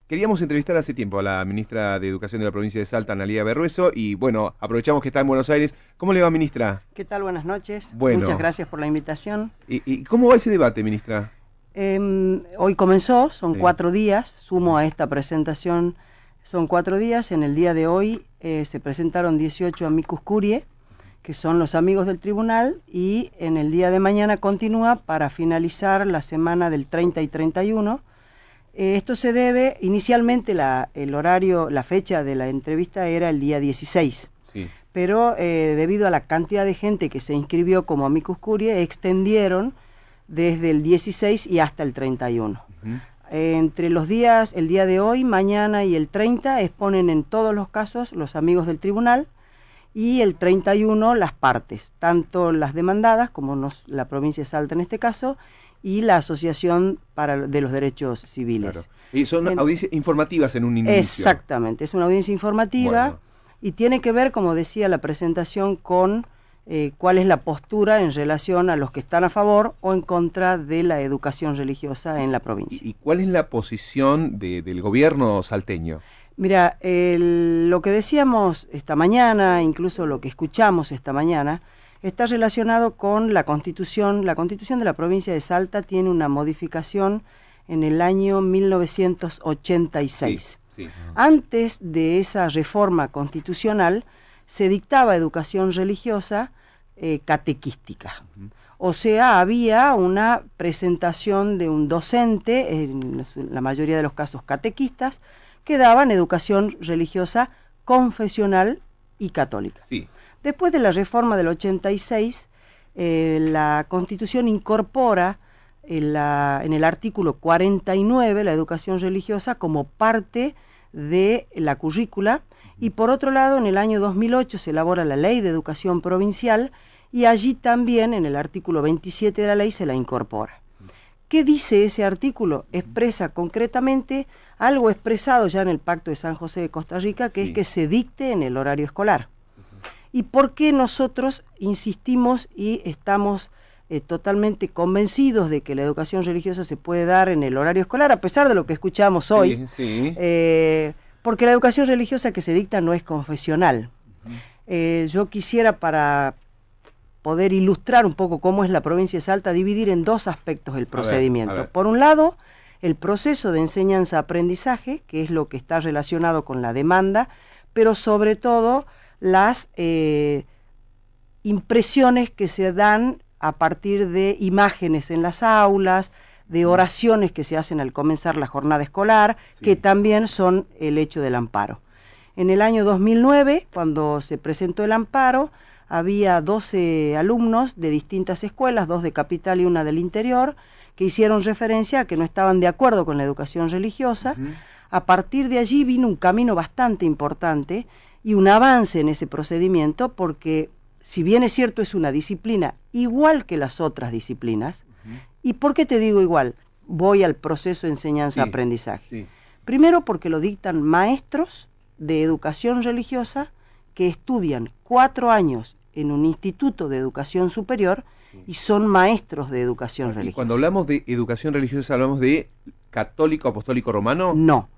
Queríamos entrevistar hace tiempo a la ministra de Educación de la provincia de Salta, Analía Berrueso, y bueno, aprovechamos que está en Buenos Aires. ¿Cómo le va, ministra? ¿Qué tal? Buenas noches. Bueno. Muchas gracias por la invitación. ¿Y cómo va ese debate, ministra? Hoy comenzó, son Sí. 4 días, sumo a esta presentación, son 4 días. En el día de hoy se presentaron 18 amicus curiae, que son los amigos del tribunal, y en el día de mañana continúa para finalizar la semana del 30 y 31. Esto se debe, inicialmente el horario, la fecha de la entrevista era el día 16, Sí. pero debido a la cantidad de gente que se inscribió como amicus curiae, extendieron desde el 16 y hasta el 31. Entre los días, el día de hoy, mañana y el 30, exponen en todos los casos los amigos del tribunal, y el 31 las partes, tanto las demandadas, como la provincia de Salta en este caso, y la Asociación de los Derechos Civiles. Claro. Y son audiencias informativas en un inicio. Exactamente, es una audiencia informativa. Bueno. Y tiene que ver, como decía la presentación, con cuál es la postura en relación a los que están a favor o en contra de la educación religiosa en la provincia. ¿Y cuál es la posición del gobierno salteño? Mira, lo que decíamos esta mañana, incluso lo que escuchamos esta mañana, está relacionado con la Constitución. La Constitución de la provincia de Salta tiene una modificación en el año 1986. Sí. Antes de esa reforma constitucional se dictaba educación religiosa catequística. O sea, había una presentación de un docente, en la mayoría de los casos catequistas, que daban educación religiosa confesional y católica. Sí. Después de la reforma del 86, la Constitución incorpora en el artículo 49 la educación religiosa como parte de la currícula, y por otro lado, en el año 2008 se elabora la Ley de Educación Provincial, y allí también en el artículo 27 de la ley se la incorpora. ¿Qué dice ese artículo? Expresa concretamente algo expresado ya en el Pacto de San José de Costa Rica, que es que se dicte en el horario escolar. ¿Y por qué nosotros insistimos y estamos totalmente convencidos de que la educación religiosa se puede dar en el horario escolar, a pesar de lo que escuchamos hoy? Sí. Porque la educación religiosa que se dicta no es confesional. Yo quisiera, para poder ilustrar un poco cómo es la provincia de Salta, dividir en dos aspectos el procedimiento. A ver. Por un lado, el proceso de enseñanza-aprendizaje, que es lo que está relacionado con la demanda, pero sobre todo las impresiones que se dan a partir de imágenes en las aulas, de oraciones que se hacen al comenzar la jornada escolar, que también son el hecho del amparo. En el año 2009, cuando se presentó el amparo, había 12 alumnos de distintas escuelas, 2 de capital y 1 del interior, que hicieron referencia a que no estaban de acuerdo con la educación religiosa. A partir de allí vino un camino bastante importante y un avance en ese procedimiento, porque si bien es cierto, es una disciplina igual que las otras disciplinas. ¿Y por qué te digo igual? Voy al proceso de enseñanza-aprendizaje. Sí. Primero, porque lo dictan maestros de educación religiosa que estudian 4 años en un instituto de educación superior y son maestros de educación religiosa. Y cuando hablamos de educación religiosa, ¿hablamos de católico, apostólico, romano? No.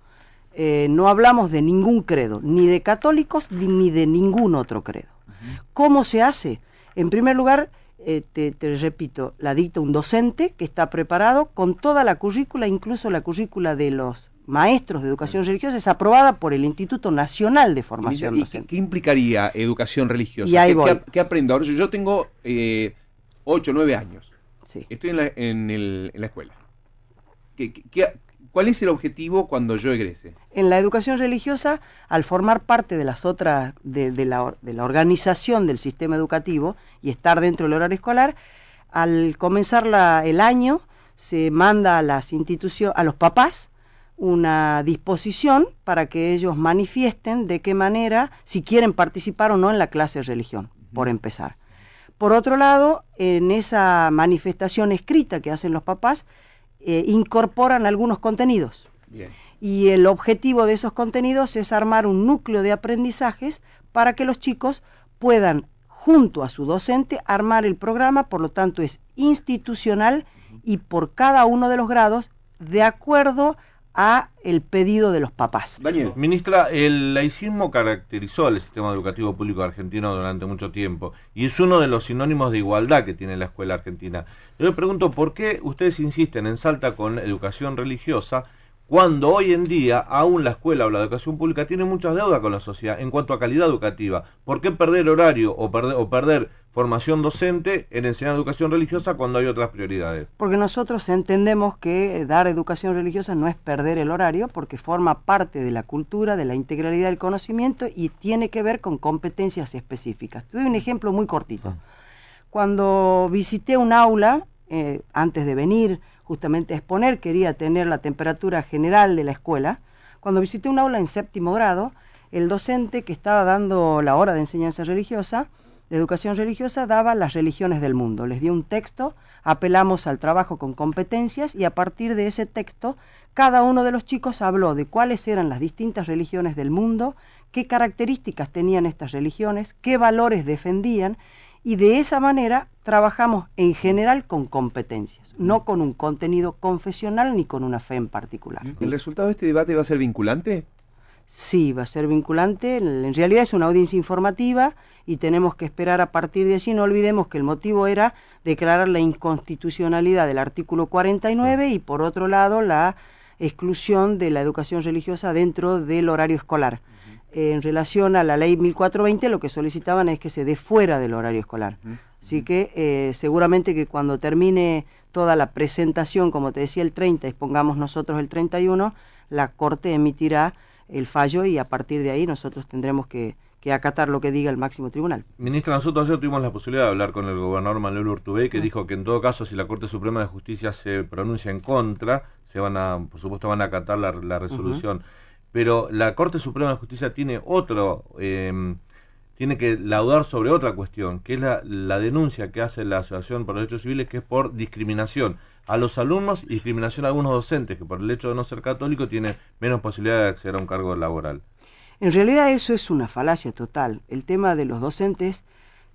No hablamos de ningún credo, ni de católicos ni de ningún otro credo. ¿Cómo se hace? En primer lugar, te repito, la dicta un docente que está preparado con toda la currícula, incluso la currícula de los maestros de educación religiosa, es aprobada por el Instituto Nacional de Formación Docente. ¿Qué implicaría educación religiosa? Y ahí voy. ¿Qué aprendo? Ahora yo tengo 8 o 9 años. Sí. Estoy en la escuela. ¿Cuál es el objetivo cuando yo egrese? En la educación religiosa, al formar parte de las otras, de la organización del sistema educativo y estar dentro del horario escolar, al comenzar el año, se manda a las instituciones, a los papás, una disposición para que ellos manifiesten de qué manera, si quieren participar o no en la clase de religión, por empezar. Por otro lado, en esa manifestación escrita que hacen los papás, incorporan algunos contenidos. Bien. Y el objetivo de esos contenidos es armar un núcleo de aprendizajes para que los chicos puedan, junto a su docente, armar el programa. Por lo tanto es institucional y por cada uno de los grados, de acuerdo a el pedido de los papás. Daniel. Ministra, el laicismo caracterizó el sistema educativo público argentino durante mucho tiempo y es uno de los sinónimos de igualdad que tiene la escuela argentina. Yo le pregunto, ¿por qué ustedes insisten en Salta con educación religiosa cuando hoy en día aún la escuela o la educación pública tiene muchas deudas con la sociedad en cuanto a calidad educativa? ¿Por qué perder horario o perder formación docente en enseñar educación religiosa cuando hay otras prioridades? Porque nosotros entendemos que dar educación religiosa no es perder el horario, porque forma parte de la cultura, de la integralidad del conocimiento y tiene que ver con competencias específicas. Te doy un ejemplo muy cortito. Cuando visité un aula, antes de venir justamente a exponer, quería tener la temperatura general de la escuela. Cuando visité un aula en 7º grado, el docente que estaba dando la hora de enseñanza religiosa, de educación religiosa, daba las religiones del mundo. Les dio un texto, apelamos al trabajo con competencias y a partir de ese texto, cada uno de los chicos habló de cuáles eran las distintas religiones del mundo, qué características tenían estas religiones, qué valores defendían, y de esa manera trabajamos en general con competencias, no con un contenido confesional ni con una fe en particular. ¿El resultado de este debate va a ser vinculante? Sí, va a ser vinculante. En realidad es una audiencia informativa y tenemos que esperar a partir de allí. No olvidemos que el motivo era declarar la inconstitucionalidad del artículo 49 y por otro lado la exclusión de la educación religiosa dentro del horario escolar. En relación a la ley 1420 lo que solicitaban es que se dé fuera del horario escolar. Así que seguramente que cuando termine toda la presentación, como te decía el 30, y pongamos nosotros el 31, la Corte emitirá el fallo y a partir de ahí nosotros tendremos que acatar lo que diga el máximo tribunal. Ministra, nosotros ayer tuvimos la posibilidad de hablar con el gobernador Manuel Urtubey, que dijo que en todo caso si la Corte Suprema de Justicia se pronuncia en contra, por supuesto van a acatar la resolución. Pero la Corte Suprema de Justicia tiene tiene que laudar sobre otra cuestión, que es la denuncia que hace la Asociación por los Derechos Civiles, que es por discriminación a los alumnos y discriminación a algunos docentes, que por el hecho de no ser católico tienen menos posibilidad de acceder a un cargo laboral. En realidad eso es una falacia total. El tema de los docentes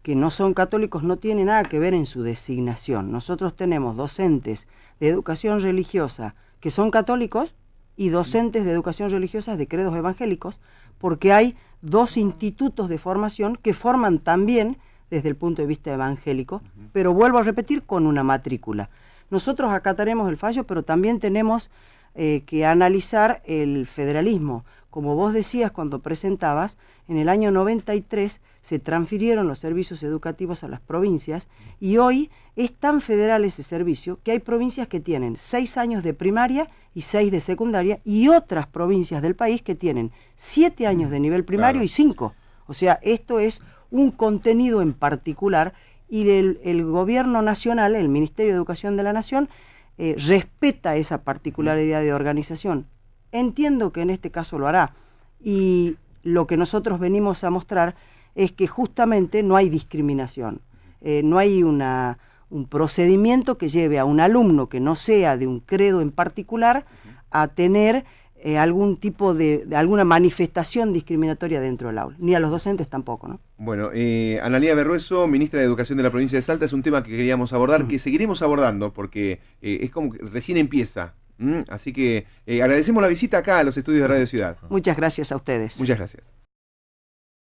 que no son católicos no tiene nada que ver en su designación. Nosotros tenemos docentes de educación religiosa que son católicos y docentes de educación religiosa de credos evangélicos, porque hay dos institutos de formación que forman también desde el punto de vista evangélico, pero vuelvo a repetir, con una matrícula. Nosotros acataremos el fallo, pero también tenemos que analizar el federalismo. Como vos decías cuando presentabas, en el año 93 se transfirieron los servicios educativos a las provincias y hoy es tan federal ese servicio que hay provincias que tienen 6 años de primaria y 6 de secundaria y otras provincias del país que tienen 7 años de nivel primario y 5. O sea, esto es un contenido en particular y el gobierno nacional, el Ministerio de Educación de la Nación, respeta esa particularidad de organización. Entiendo que en este caso lo hará y lo que nosotros venimos a mostrar es que justamente no hay discriminación, no hay un procedimiento que lleve a un alumno que no sea de un credo en particular a tener algún tipo de alguna manifestación discriminatoria dentro del aula, ni a los docentes tampoco, ¿no? Bueno, Analía Berrueso, ministra de Educación de la provincia de Salta, es un tema que queríamos abordar, que seguiremos abordando porque es como que recién empieza. Así que agradecemos la visita acá a los estudios de Radio Ciudad. Muchas gracias a ustedes. Muchas gracias.